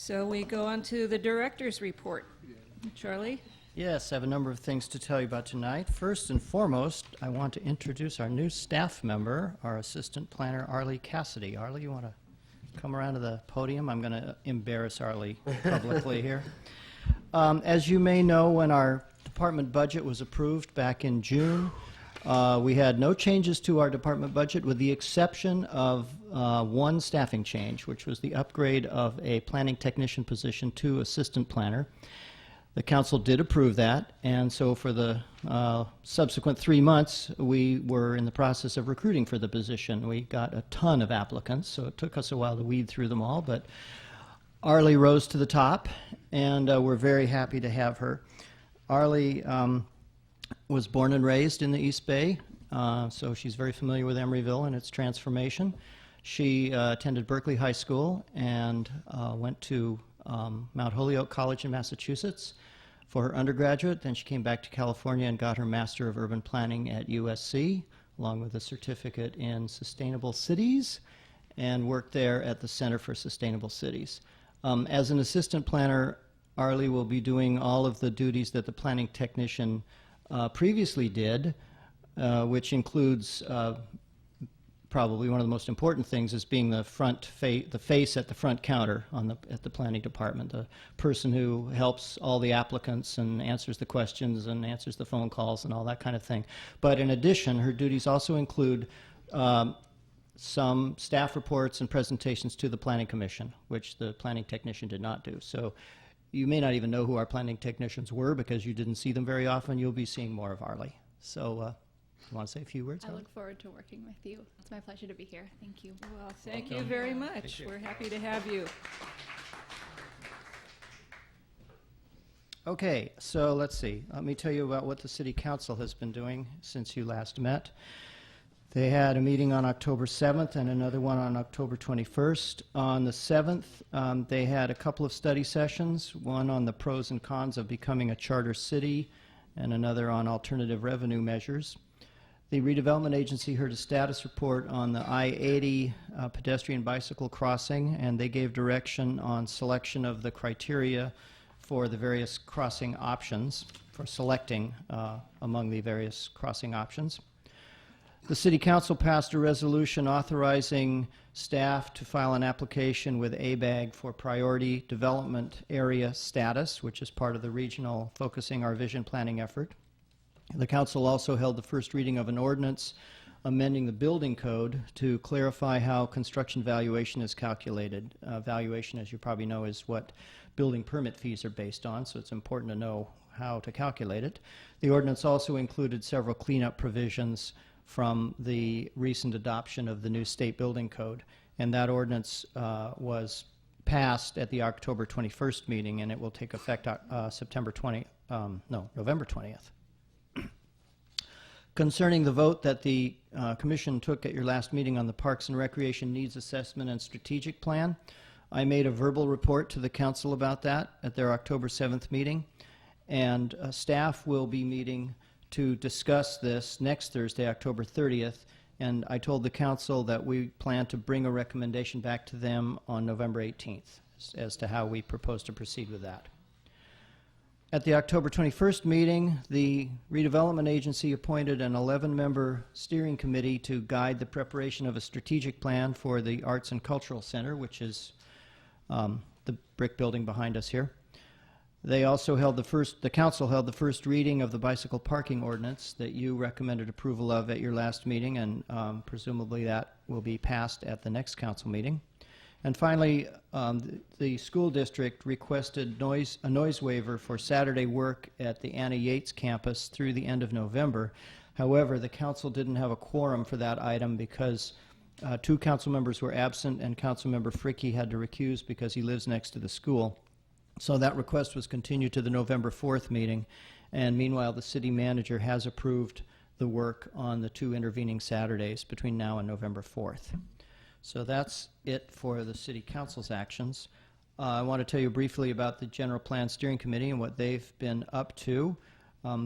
So we go on to the director's report. Charlie? Yes, I have a number of things to tell you about tonight. First and foremost, I want to introduce our new staff member, our assistant planner, Arlie Cassidy. Arlie, you want to come around to the podium? I'm going to embarrass Arlie publicly here. As you may know, when our department budget was approved back in June, we had no changes to our department budget with the exception of one staffing change, which was the upgrade of a planning technician position to assistant planner. The council did approve that, and so for the subsequent 3 months, we were in the process of recruiting for the position. We got a ton of applicants, so it took us a while to weed through them all, but Arlie rose to the top, and we're very happy to have her. Arlie was born and raised in the East Bay, so she's very familiar with Emeryville and its transformation. She attended Berkeley High School and went to Mount Holyoke College in Massachusetts for her undergraduate. Then she came back to California and got her Master of Urban Planning at USC, along with a certificate in Sustainable Cities, and worked there at the Center for Sustainable Cities. As an assistant planner, Arlie will be doing all of the duties that the planning technician previously did, which includes probably one of the most important things is being the face at the front counter at the planning department, the person who helps all the applicants and answers the questions and answers the phone calls and all that kind of thing. But in addition, her duties also include some staff reports and presentations to the Planning Commission, which the planning technician did not do. So you may not even know who our planning technicians were because you didn't see them very often. You'll be seeing more of Arlie. So you want to say a few words? I look forward to working with you. It's my pleasure to be here. Thank you. Well, thank you very much. We're happy to have you. Okay, so let's see. Let me tell you about what the City Council has been doing since you last met. They had a meeting on October 7th and another one on October 21st. On the 7th, they had a couple of study sessions, one on the pros and cons of becoming a charter city and another on alternative revenue measures. The redevelopment agency heard a status report on the I-80 pedestrian bicycle crossing, and they gave direction on selection of the criteria for the various crossing options, for selecting among the various crossing options. The City Council passed a resolution authorizing staff to file an application with ABAG for priority development area status, which is part of the regional Focusing Our Vision planning effort. The council also held the first reading of an ordinance amending the building code to clarify how construction valuation is calculated. Valuation, as you probably know, is what building permit fees are based on, so it's important to know how to calculate it. The ordinance also included several cleanup provisions from the recent adoption of the new state building code, and that ordinance was passed at the October 21st meeting, and it will take effect November 20th. Concerning the vote that the Commission took at your last meeting on the Parks and Recreation Needs Assessment and Strategic Plan, I made a verbal report to the Council about that at their October 7th meeting, and staff will be meeting to discuss this next Thursday, October 30th, and I told the Council that we plan to bring a recommendation back to them on November 18th as to how we propose to proceed with that. At the October 21st meeting, the redevelopment agency appointed an 11-member steering committee to guide the preparation of a strategic plan for the Arts and Cultural Center, which is the brick building behind us here. They also the council held the first reading of the bicycle parking ordinance that you recommended approval of at your last meeting, and presumably that will be passed at the next council meeting. And finally, the school district requested a noise waiver for Saturday work at the Anna Yates campus through the end of November. However, the council didn't have a quorum for that item because 2 council members were absent and Councilmember Fricke had to recuse because he lives next to the school. So that request was continued to the November 4th meeting, and meanwhile the city manager has approved the work on the 2 intervening Saturdays between now and November 4th. So that's it for the City Council's actions. I want to tell you briefly about the General Plan Steering Committee and what they've been up to.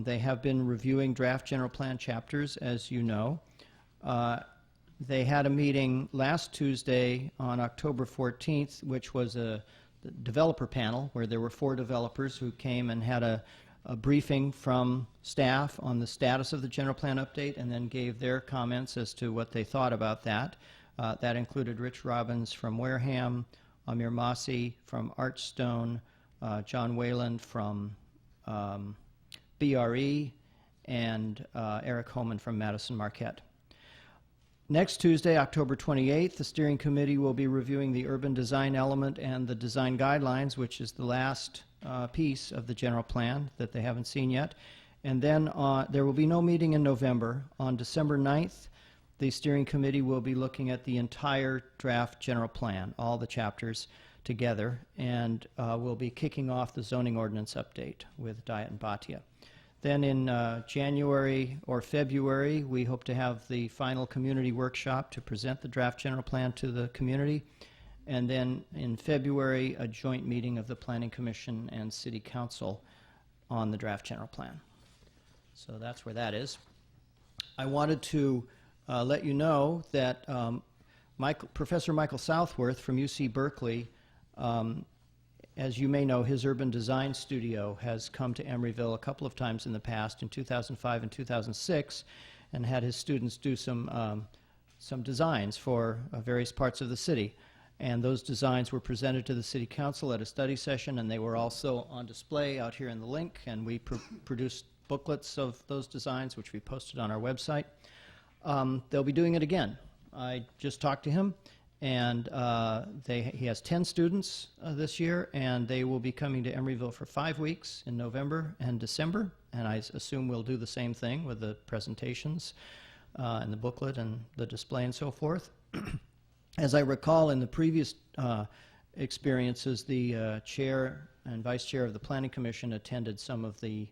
They have been reviewing draft General Plan chapters, as you know. They had a meeting last Tuesday on October 14th, which was a the developer panel, where there were 4 developers who came and had a briefing from staff on the status of the general plan update, and then gave their comments as to what they thought about that. That included Rich Robbins from Wareham, Amir Masi from Archstone, John Wayland from BRE, and Eric Homan from Madison Marquette. Next Tuesday, October 28th, the steering committee will be reviewing the urban design element and the design guidelines, which is the last piece of the general plan that they haven't seen yet. And then there will be no meeting in November. On December 9th, the steering committee will be looking at the entire draft general plan, all the chapters together, and we'll be kicking off the zoning ordinance update with Diet and Bhatia. Then in January or February, we hope to have the final community workshop to present the draft general plan to the community. And then in February, a joint meeting of the Planning Commission and City Council on the draft general plan. So that's where that is. I wanted to let you know that Professor Michael Southworth from UC Berkeley, as you may know, his urban design studio has come to Emeryville a couple of times in the past, in 2005 and 2006, and had his students do some designs for various parts of the city. And those designs were presented to the City Council at a study session, and they were also on display out here in the link, and we produced booklets of those designs, which we posted on our website. They'll be doing it again. I just talked to him, and he has 10 students this year, and they will be coming to Emeryville for 5 weeks in November and December, and I assume we'll do the same thing with the presentations and the booklet and the display and so forth. As I recall, in the previous experiences, the chair and vice chair of the Planning Commission attended some of the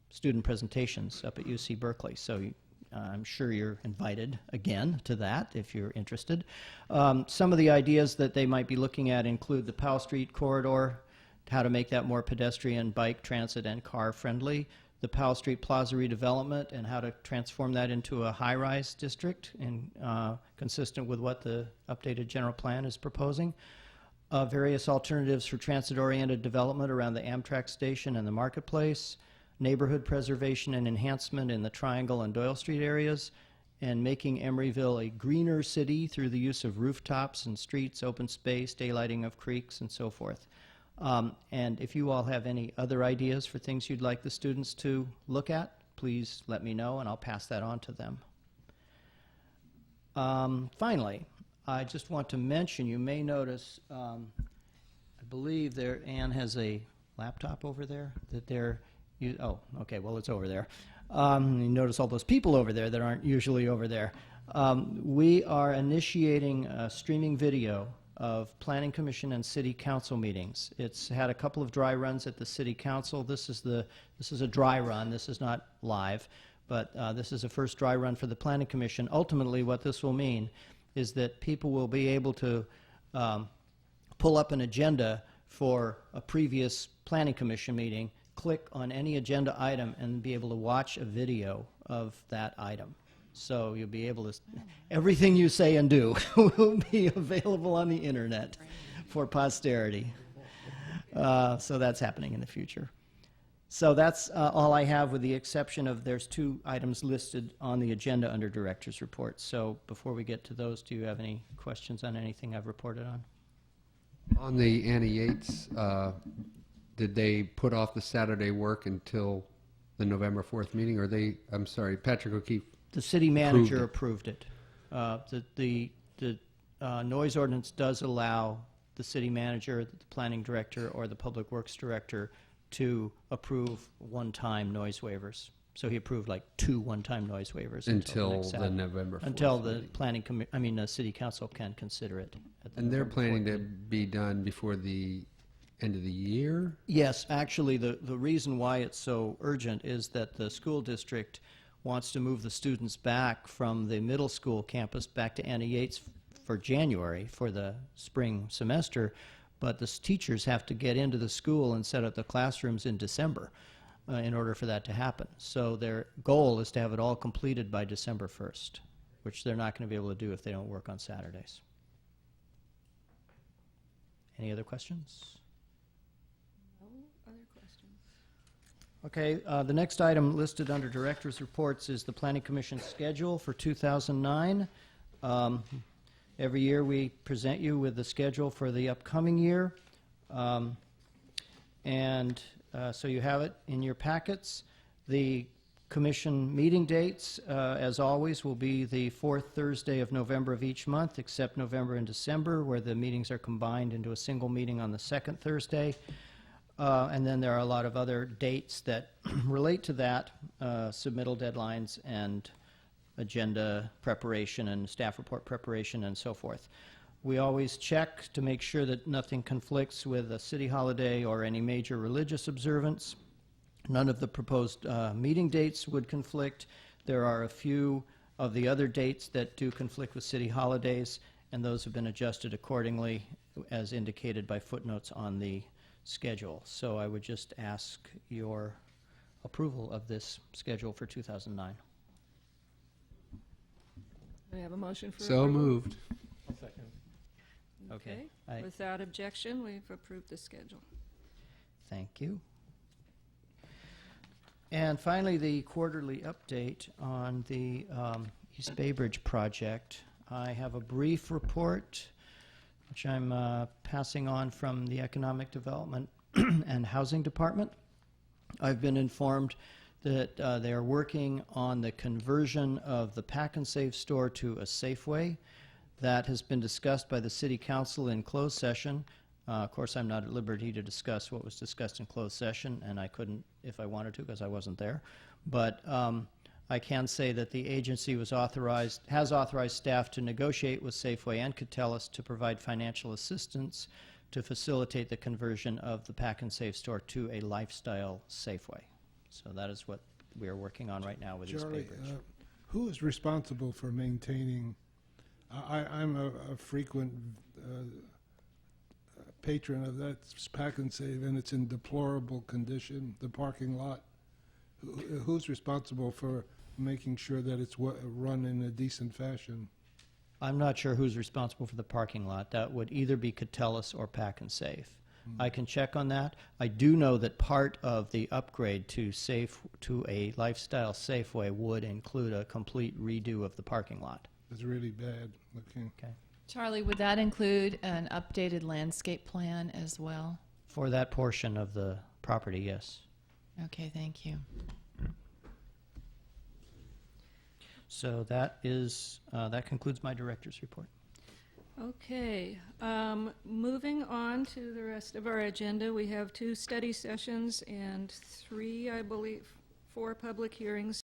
student presentations up at UC Berkeley, so I'm sure you're invited again to that if you're interested. Some of the ideas that they might be looking at include the Powell Street corridor, how to make that more pedestrian, bike, transit, and car friendly, the Powell Street Plaza redevelopment, and how to transform that into a high-rise district and consistent with what the updated general plan is proposing. Various alternatives for transit-oriented development around the Amtrak station and the marketplace, neighborhood preservation and enhancement in the Triangle and Doyle Street areas, and making Emeryville a greener city through the use of rooftops and streets, open space, daylighting of creeks, and so forth. And if you all have any other ideas for things you'd like the students to look at, please let me know and I'll pass that on to them. Finally, I just want to mention, you may notice, I believe Ann has a laptop over there that oh, okay, well, it's over there. You notice all those people over there that aren't usually over there. We are initiating a streaming video of Planning Commission and City Council meetings. It's had a couple of dry runs at the City Council. This is a dry run. This is not live, but this is a first dry run for the Planning Commission. Ultimately, what this will mean is that people will be able to pull up an agenda for a previous Planning Commission meeting, click on any agenda item, and be able to watch a video of that item. So you'll be able to, everything you say and do will be available on the internet for posterity. So that's happening in the future. So that's all I have, with the exception of there's 2 items listed on the agenda under Director's Report. So before we get to those, do you have any questions on anything I've reported on? On the Annie Yates, did they put off the Saturday work until the November 4th meeting? Or I'm sorry, Patrick O'Keefe. The city manager approved it. The noise ordinance does allow the city manager, the planning director, or the public works director to approve one-time noise waivers. So he approved like 2 one-time noise waivers until the November 4th until the meeting. the city council can consider it. And they're planning to be done before the end of the year? Yes, actually, the reason why it's so urgent is that the school district wants to move the students back from the middle school campus back to Annie Yates for January for the spring semester, but the teachers have to get into the school and set up the classrooms in December in order for that to happen. So their goal is to have it all completed by December 1st, which they're not going to be able to do if they don't work on Saturdays. Any other questions? No other questions. Okay, the next item listed under Director's Reports is the Planning Commission schedule for 2009. Every year we present you with the schedule for the upcoming year. So you have it in your packets. The commission meeting dates, as always, will be the fourth Thursday of November of each month, except November and December, where the meetings are combined into a single meeting on the second Thursday. And then there are a lot of other dates that relate to that, submittal deadlines and agenda preparation and staff report preparation and so forth. We always check to make sure that nothing conflicts with a city holiday or any major religious observance. None of the proposed meeting dates would conflict. There are a few of the other dates that do conflict with city holidays, and those have been adjusted accordingly as indicated by footnotes on the schedule. So I would just ask your approval of this schedule for 2009. We have a motion for So approval? moved. Okay. I- Without objection, we've approved the schedule. Thank you. And finally, the quarterly update on the East Bay Bridge project. I have a brief report, which I'm passing on from the Economic Development and Housing Department. I've been informed that they are working on the conversion of the Pack and Save store to a Safeway. That has been discussed by the City Council in closed session. Of course, I'm not at liberty to discuss what was discussed in closed session, and I couldn't if I wanted to because I wasn't there. But I can say that the agency has authorized staff to negotiate with Safeway and Catellus to provide financial assistance to facilitate the conversion of the Pack and Save store to a lifestyle Safeway. So that is what we are working on right now with East Bay Charlie, Bridge. who is responsible for maintaining? I'm a frequent patron of that Pack and Save, and it's in deplorable condition, the parking lot. Who's responsible for making sure that it's run in a decent fashion? I'm not sure who's responsible for the parking lot. That would either be Catellus or Pack and Save. I can check on that. I do know that part of the upgrade to a lifestyle Safeway would include a complete redo of the parking lot. It's really bad looking. Okay. Charlie, would that include an updated landscape plan as well? For that portion of the property, yes. Okay, thank you. So that concludes my director's report. Okay, moving on to the rest of our agenda, we have 2 study sessions and 4 public hearings